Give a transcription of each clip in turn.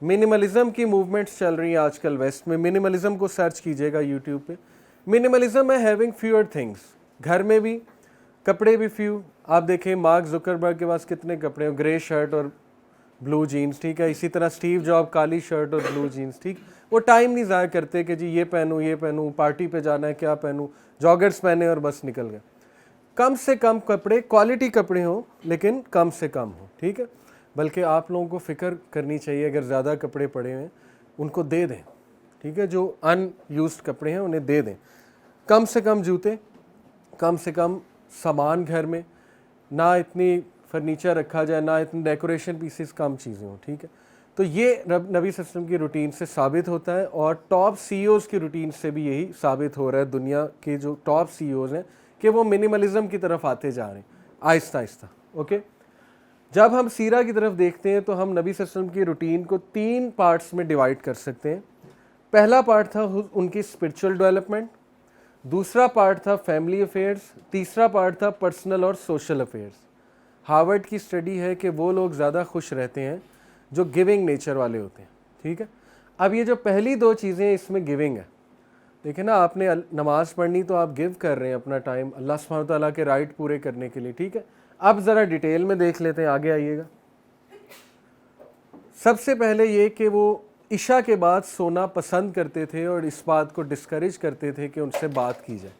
منیملزم کی موومنٹس چل رہی ہیں آج کل ویسٹ میں. منیملزم کو سرچ کیجیے گا یوٹیوب پہ. منیملزم ہے ہیونگ فیور تھنگس. گھر میں بھی کپڑے بھی فیو. آپ دیکھیں مارک زکربرگ کے پاس کتنے کپڑے ہیں, گرے شرٹ اور بلو جینس, ٹھیک ہے. اسی طرح اسٹیو جاب کالی شرٹ اور بلو جینس, ٹھیک. وہ ٹائم نہیں ضائع کرتے کہ جی یہ پہنوں, پارٹی پہ جانا ہے کیا پہنوں, جاگرس پہنے اور بس نکل گئے. کم سے کم کپڑے, کوالٹی کپڑے ہوں لیکن کم سے کم ہوں, ٹھیک ہے. بلکہ آپ لوگوں کو فکر کرنی چاہیے اگر زیادہ کپڑے پڑے ہیں ان کو دے دیں, ٹھیک ہے. جو ان یوزڈ کپڑے ہیں انہیں دے دیں. کم سے کم جوتے, کم سے کم سامان گھر میں, نہ اتنی فرنیچر رکھا جائے, نہ اتنی ڈیکوریشن پیسز, کم چیزیں ہوں, ٹھیک ہے. تو یہ نبی صلی اللہ علیہ وسلم کی روٹین سے ثابت ہوتا ہے, اور ٹاپ سی اوز کی روٹین سے بھی یہی ثابت ہو رہا ہے. دنیا کے جو ٹاپ سی اوز ہیں کہ وہ منیملزم کی طرف آتے جا رہے ہیں آہستہ آہستہ. اوکے, جب ہم سیرہ کی طرف دیکھتے ہیں تو ہم نبی صلی اللہ علیہ وسلم کی روٹین کو 3 پارٹس میں ڈیوائڈ کر سکتے ہیں. پہلا پارٹ تھا ان کی اسپرچول ڈیولپمنٹ, دوسرا پارٹ تھا فیملی افیئرس, تیسرا پارٹ تھا پرسنل اور سوشل افیئرس. ہارورڈ کی اسٹڈی ہے کہ وہ لوگ زیادہ خوش رہتے ہیں جو گیونگ نیچر والے ہوتے ہیں, ٹھیک ہے. اب یہ جو پہلی 2 چیزیں اس میں گیونگ ہے. دیکھیں نا, آپ نے نماز پڑھنی تو آپ گیو کر رہے ہیں اپنا ٹائم اللہ سبحانہ تعالیٰ کے رائٹ پورے کرنے کے لیے, ٹھیک ہے. اب ذرا ڈیٹیل میں دیکھ لیتے ہیں, آگے آئیے گا. سب سے پہلے یہ کہ وہ عشاء کے بعد سونا پسند کرتے تھے اور اس بات کو ڈسکریج کرتے تھے کہ ان سے بات کی جائے.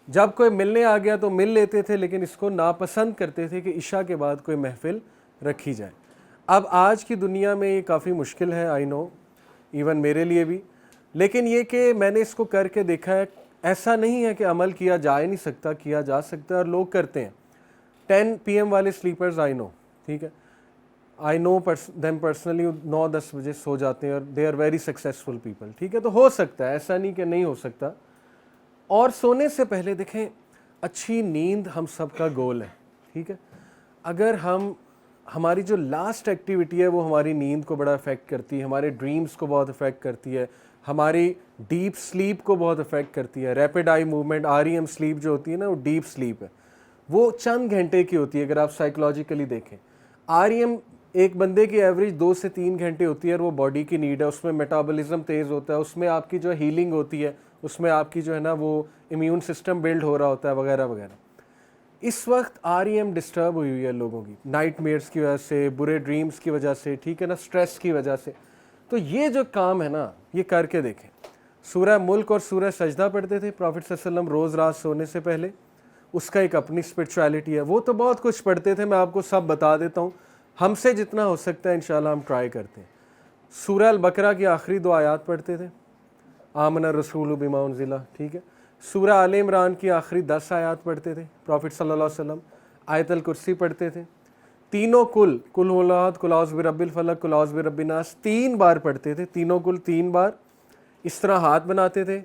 جب کوئی ملنے آ گیا تو مل لیتے تھے, لیکن اس کو ناپسند کرتے تھے کہ عشاء کے بعد کوئی محفل رکھی جائے. اب آج کی دنیا میں یہ کافی مشکل ہے, آئی نو, ایون میرے لیے بھی. لیکن یہ کہ میں نے اس کو کر کے دیکھا ہے, ایسا نہیں ہے کہ عمل کیا جا ہی نہیں سکتا, کیا جا سکتا ہے, اور لوگ کرتے ہیں. 10 PM والے سلیپرز آئی نو, ٹھیک ہے, آئی نو دیم پرسنلی, 9-10 بجے سو جاتے ہیں اور they are very successful people, ٹھیک ہے. تو ہو سکتا ہے, ایسا نہیں کہ نہیں ہو سکتا. اور سونے سے پہلے دیکھیں, اچھی نیند ہم سب کا گول ہے, ٹھیک ہے. اگر ہماری جو لاسٹ ایکٹیویٹی ہے وہ ہماری نیند کو بڑا افیکٹ کرتی ہے, ہمارے ڈریمز کو بہت افیکٹ کرتی ہے, ہماری ڈیپ سلیپ کو بہت افیکٹ کرتی ہے. Rapid eye movement, REM slip جو ہوتی ہے نا, وہ ڈیپ سلیپ ہے, وہ چند گھنٹے کی ہوتی ہے. اگر آپ سائیکولوجیکلی دیکھیں, REM ایک بندے کی ایوریج 2 سے 3 گھنٹے ہوتی ہے, اور وہ باڈی کی نیڈ ہے. اس میں میٹابولزم تیز ہوتا ہے, اس میں آپ کی جو ہیلنگ ہوتی ہے, اس میں آپ کی جو ہے نا وہ امیون سسٹم بلڈ ہو رہا ہوتا ہے وغیرہ وغیرہ. اس وقت REM ڈسٹرب ہوئی ہے لوگوں کی, نائٹ میئرس کی وجہ سے, برے ڈریمز کی وجہ سے, ٹھیک ہے نا, اسٹریس کی وجہ سے. تو یہ جو کام ہے نا, یہ کر کے دیکھیں. سورہ ملک اور سورہ سجدہ پڑھتے تھے پروفٹ صلی اللہ علیہ وسلم روز رات سونے سے پہلے. اس کا ایک اپنی اسپرچویلٹی ہے. وہ تو بہت کچھ پڑھتے تھے, میں آپ کو سب بتا دیتا ہوں, ہم سے جتنا ہو سکتا ہے انشاءاللہ ہم ٹرائی کرتے ہیں. سورہ البقرہ کی آخری 2 آیات پڑھتے تھے, آمن الرسول بما انزل, ٹھیک ہے. سورہ آل عمران کی آخری 10 آیات پڑھتے تھے پروفٹ صلی اللہ علیہ وسلم. آیت الکرسی پڑھتے تھے. تینوں کل هو اللہ احد, قل اعوذ برب الفلق, قل اعوذ برب الناس 3 بار پڑھتے تھے. تینوں کل 3 بار. اس طرح ہاتھ بناتے تھے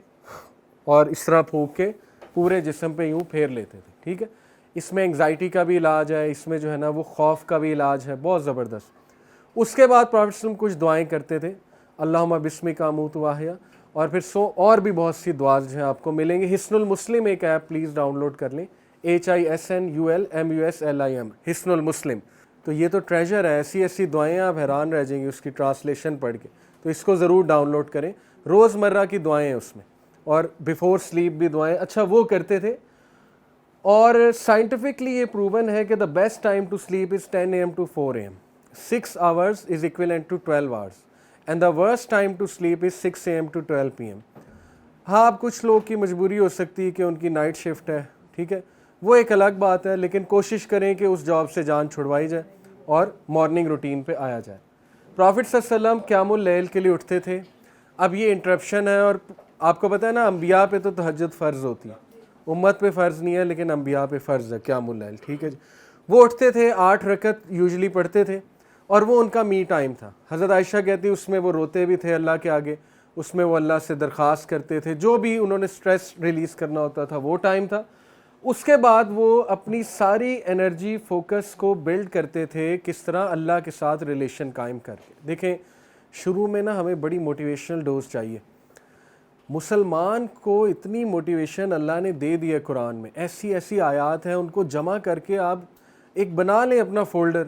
اور اس طرح پھونک کے پورے جسم پہ یوں پھیر لیتے تھے, ٹھیک ہے. اس میں انگزائٹی کا بھی علاج ہے, اس میں جو ہے نا وہ خوف کا بھی علاج ہے, بہت زبردست. اس کے بعد پروفٹ صلی اللہ علیہ وسلم کچھ دعائیں کرتے تھے, اللہم بسمک اموت واحیا, اور پھر اور بھی بہت سی دعا جو ہیں آپ کو ملیں گے. حصن المسلم ایک ایپ پلیز ڈاؤن لوڈ کر لیں, HISNULMUSLIM, حصن المسلم. تو یہ تو ٹریجر ہے, ایسی ایسی دعائیں آپ حیران رہ جائیں گے اس کی ٹرانسلیشن پڑھ کے. تو اس کو ضرور ڈاؤن لوڈ کریں. روزمرہ کی دعائیں ہیں اس میں, اور بیفور سلیپ بھی دعائیں, اچھا وہ کرتے تھے. اور سائنٹیفکلی یہ پروون ہے کہ the best time to sleep is 10 AM to 4 AM. 6 hours is equivalent to 12 hours. And the worst time to sleep is 6 AM to 12 PM. ہاں, اب کچھ لوگ کی مجبوری ہو سکتی ہے کہ ان کی نائٹ شفٹ ہے, ٹھیک ہے, وہ ایک الگ بات ہے, لیکن کوشش کریں کہ اس جاب سے جان چھڑوائی جائے اور مارننگ روٹین پہ آیا جائے. پروفٹ صلی اللہ علیہ وسلم قیام اللیل کے لیے اٹھتے تھے. اب یہ انٹرپشن ہے, اور آپ کو پتہ ہے نا انبیاء پہ تو تہجد فرض ہوتی ہے, امت پہ فرض نہیں ہے, لیکن انبیاء پہ فرض ہے قیام اللیل, ٹھیک ہے. وہ اٹھتے تھے, 8 رکعت یوزلی پڑھتے تھے, اور وہ ان کا می ٹائم تھا. حضرت عائشہ کہتی اس میں وہ روتے بھی تھے اللہ کے آگے, اس میں وہ اللہ سے درخواست کرتے تھے, جو بھی انہوں نے سٹریس ریلیز کرنا ہوتا تھا وہ ٹائم تھا. اس کے بعد وہ اپنی ساری انرجی فوکس کو بلڈ کرتے تھے کس طرح اللہ کے ساتھ ریلیشن قائم کر کے. دیکھیں شروع میں نا ہمیں بڑی موٹیویشنل ڈوز چاہیے. مسلمان کو اتنی موٹیویشن اللہ نے دے دی ہے قرآن میں, ایسی ایسی آیات ہیں, ان کو جمع کر کے آپ ایک بنا لیں اپنا فولڈر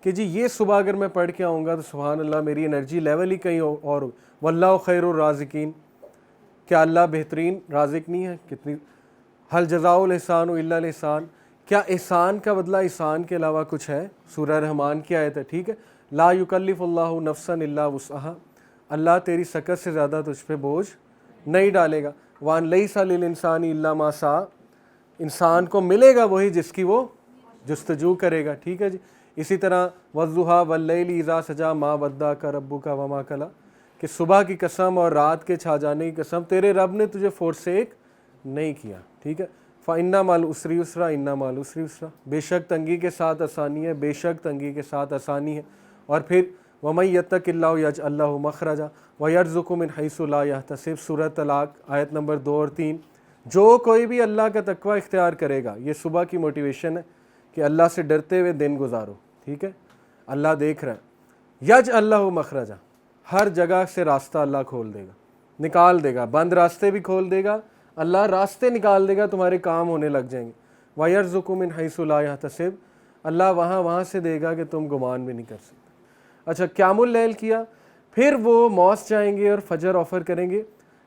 کہ جی یہ صبح اگر میں پڑھ کے آؤں گا تو سبحان اللہ میری انرجی لیول ہی کہیں اور ہو. واللہ خیر الرازقین، کیا اللہ بہترین رازق نہیں ہے؟ کتنی حل جزاء الاحسان الا الاحسان، کیا احسان کا بدلہ احسان کے علاوہ کچھ ہے؟ سورہ رحمان کی آیت ہے، ٹھیک ہے. لا یکلف اللہ نفسا الا وسعها، اللہ تیری سکت سے زیادہ تجھ پہ بوجھ نہیں ڈالے گا. وان لیس للانسان الا ما سعى، انسان کو ملے گا وہی جس کی وہ جستجو کرے گا، ٹھیک ہے جی. اسی طرح والضحیٰ واللیل اذا سجا ما ودعک ربک وما قلی، کہ صبح کی قسم اور رات کے چھا جانے کی قسم، تیرے رب نے تجھے فورسیک نہیں کیا، ٹھیک ہے. فَإِنَّ مَعَ الْعُسْرِ يُسْرًا إِنَّ مَعَ الْعُسْرِ يُسْرًا، بے شک تنگی کے ساتھ آسانی ہے، بے شک تنگی کے ساتھ آسانی ہے. اور پھر وَمَن يَتَّقِ اللَّهَ يَجْعَل لَّهُ مَخْرَجًا وَيَرْزُقْهُ مِنْ حَيْثُ لَا يَحْتَسِبُ، سورۃ طلاق آیت نمبر 2 اور 3. جو کوئی بھی اللہ کا تقوی اختیار کرے گا، یہ صبح کی موٹیویشن ہے کہ اللہ سے ڈرتے ہوئے دن گزارو، ٹھیک ہے. اللہ دیکھ رہا ہے. یجعل لہ مخرجا، ہر جگہ سے راستہ اللہ کھول دے گا، نکال دے گا. بند راستے بھی کھول دے گا، اللہ راستے نکال دے گا، تمہارے کام ہونے لگ جائیں گے. وَيَرْزُقُ مِنْ حَيْثُ لَا يَحْتَسِبُ، اللہ وہاں سے دے گا کہ تم گمان بھی نہیں کر سکتے. اچھا، قیام اللیل کیا، پھر وہ موس جائیں گے اور فجر آفر کریں گے.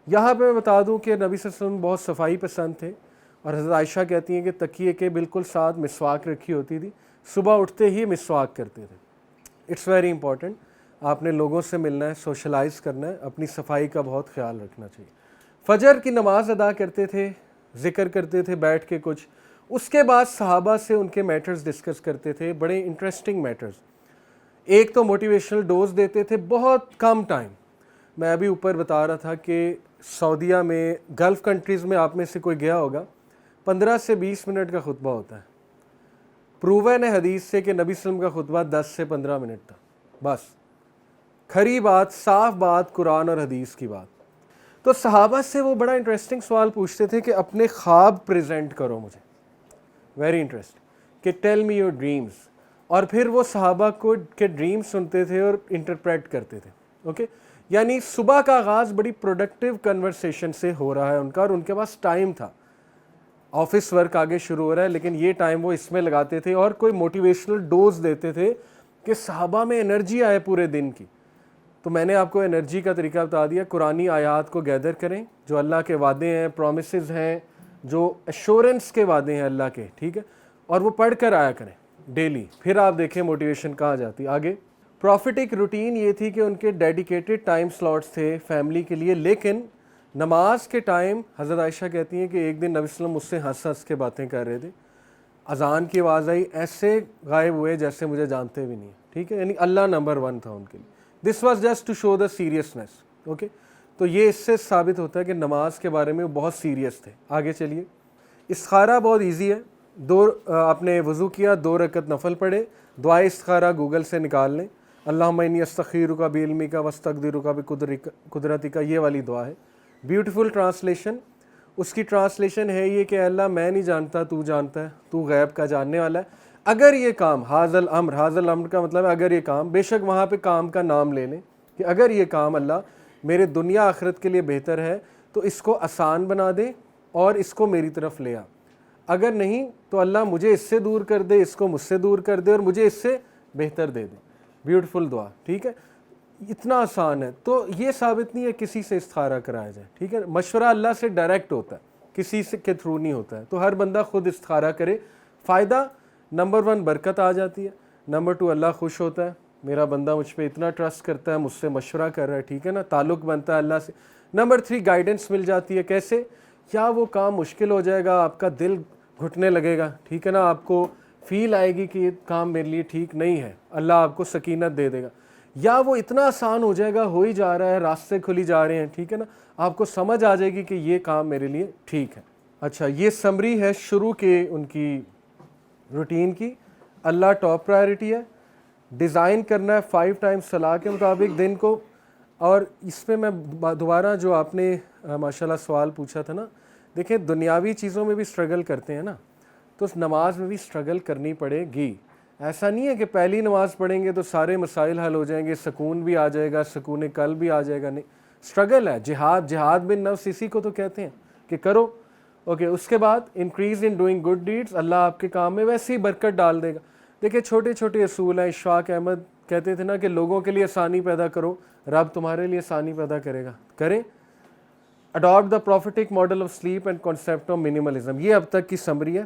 یہاں پہ میں بتا دوں کہ نبی صلی اللہ علیہ وسلم بہت صفائی پسند تھے، اور حضرت عائشہ کہتی ہیں کہ تکیے کے بالکل ساتھ مسواک رکھی ہوتی تھی، صبح اٹھتے ہی مسواک کرتے تھے. اٹس ویری امپورٹنٹ، آپ نے لوگوں سے ملنا ہے، سوشلائز کرنا ہے، اپنی صفائی کا بہت خیال رکھنا چاہیے. فجر کی نماز ادا کرتے تھے، ذکر کرتے تھے بیٹھ کے کچھ. اس کے بعد صحابہ سے ان کے میٹرز ڈسکس کرتے تھے، بڑے انٹرسٹنگ میٹرز. ایک تو موٹیویشنل ڈوز دیتے تھے، بہت کم ٹائم. میں ابھی اوپر بتا رہا تھا کہ سعودیہ میں، گلف کنٹریز میں آپ میں سے کوئی گیا ہوگا، 15 سے 20 منٹ کا خطبہ ہوتا ہے. پروون ہے حدیث سے کہ نبی صلی اللہ علیہ وسلم کا خطبہ 10 سے 15 منٹ تھا، بس. کھری بات، صاف بات، قرآن اور حدیث کی بات. تو صحابہ سے وہ بڑا انٹرسٹنگ سوال پوچھتے تھے کہ اپنے خواب پریزنٹ کرو مجھے، ویری انٹرسٹنگ، کہ ٹیل می یور ڈریمز. اور پھر وہ صحابہ کو کے ڈریم سنتے تھے اور انٹرپریٹ کرتے تھے. اوکے، یعنی صبح کا آغاز بڑی پروڈکٹیو کنورسیشن سے ہو رہا ہے ان کا، اور ان کے پاس ٹائم تھا. آفس ورک آگے شروع ہو رہا ہے لیکن یہ ٹائم وہ اس میں لگاتے تھے، اور کوئی موٹیویشنل ڈوز دیتے تھے کہ صحابہ میں انرجی آئے پورے دن کی. تو میں نے آپ کو انرجی کا طریقہ بتا دیا. قرآنی آیات کو گیدر کریں، جو اللہ کے وعدے ہیں، پرومسز ہیں، جو ایشورنس کے وعدے ہیں اللہ کے، ٹھیک ہے، اور وہ پڑھ کر آیا کریں ڈیلی. پھر آپ دیکھیں موٹیویشن کہاں جاتی. آگے پروفیٹک روٹین یہ تھی کہ ان کے ڈیڈیکیٹڈ ٹائم سلاٹس تھے فیملی کے لیے. لیکن نماز کے ٹائم حضرت عائشہ کہتی ہیں کہ ایک دن نبی صلی اللہ علیہ وسلم مجھ سے ہنس ہنس کے باتیں کر رہے تھے. اذان کی آواز آئی، ایسے غائب ہوئے جیسے مجھے جانتے بھی نہیں، ٹھیک ہے. یعنی اللہ نمبر 1 تھا ان کے لیے. This was just to show the seriousness. Okay, تو یہ اس سے ثابت ہوتا ہے کہ نماز کے بارے میں وہ بہت سیریس تھے. آگے چلیے. استخارہ بہت ایزی ہے. آپ نے وضو کیا، 2 رکعت نفل پڑھے، دعائے استخارہ گوگل سے نکال لیں. اللہم انی استخیرک بعلمک واستقدرک بقدرتک، یہ والی دعا ہے. Beautiful translation. اس کی ٹرانسلیشن ہے یہ کہ اللہ میں نہیں جانتا، تو جانتا ہے، تو غیب کا جاننے والا ہے. اگر یہ کام، حاضل امر کا مطلب ہے اگر یہ کام، بے شک وہاں پہ کام کا نام لے لیں کہ اگر یہ کام اللہ میرے دنیا آخرت کے لیے بہتر ہے تو اس کو آسان بنا دے اور اس کو میری طرف لے آ. اگر نہیں تو اللہ مجھے اس سے دور کر دے، اس کو مجھ سے دور کر دے اور مجھے اس سے بہتر دے دے. بیوٹیفل دعا، ٹھیک ہے. اتنا آسان ہے. تو یہ ثابت نہیں ہے کسی سے استخارہ کرایا جائے، ٹھیک ہے. مشورہ اللہ سے ڈائریکٹ ہوتا ہے، کسی سے کے تھرو نہیں ہوتا ہے. تو ہر بندہ خود استخارہ کرے. فائدہ نمبر 1 برکت آ جاتی ہے، نمبر 2 اللہ خوش ہوتا ہے، میرا بندہ مجھ پہ اتنا ٹرسٹ کرتا ہے، مجھ سے مشورہ کر رہا ہے، ٹھیک ہے نا، تعلق بنتا ہے اللہ سے. نمبر 3 گائیڈنس مل جاتی ہے. کیسے؟ کیا وہ کام مشکل ہو جائے گا، آپ کا دل گھٹنے لگے گا، ٹھیک ہے نا، آپ کو فیل آئے گی کہ یہ کام میرے لیے ٹھیک نہیں ہے، اللہ آپ کو سکینت دے دے گا. یا وہ اتنا آسان ہو جائے گا، ہو ہی جا رہا ہے، راستے کھلی جا رہے ہیں، ٹھیک ہے نا، آپ کو سمجھ آ جائے گی کہ یہ کام میرے لیے ٹھیک ہے. اچھا، یہ سمری ہے شروع کے ان کی روٹین کی. اللہ ٹاپ پرائرٹی ہے. ڈیزائن کرنا ہے 5 ٹائمز صلاح کے مطابق دن کو. اور اس پہ میں دوبارہ جو آپ نے ماشاءاللہ سوال پوچھا تھا نا، دیکھیں دنیاوی چیزوں میں بھی اسٹرگل کرتے ہیں نا، تو اس نماز میں بھی اسٹرگل کرنی پڑے گی. ایسا نہیں ہے کہ پہلی نماز پڑھیں گے تو سارے مسائل حل ہو جائیں گے، سکون بھی آ جائے گا، سکون قلب بھی آ جائے گا. نہیں، اسٹرگل ہے. جہاد بن نفس اسی کو تو کہتے ہیں کہ کرو. اوکے، اس کے بعد increase in doing good deeds, اللہ آپ کے کام میں ویسے ہی برکت ڈال دے گا. دیکھیں چھوٹے چھوٹے اصول ہیں. اشفاق احمد کہتے تھے نا کہ لوگوں کے لیے آسانی پیدا کرو, رب تمہارے لیے آسانی پیدا کرے گا. کریں. Adopt the prophetic model of sleep and concept of minimalism. یہ اب تک کی سمری ہے.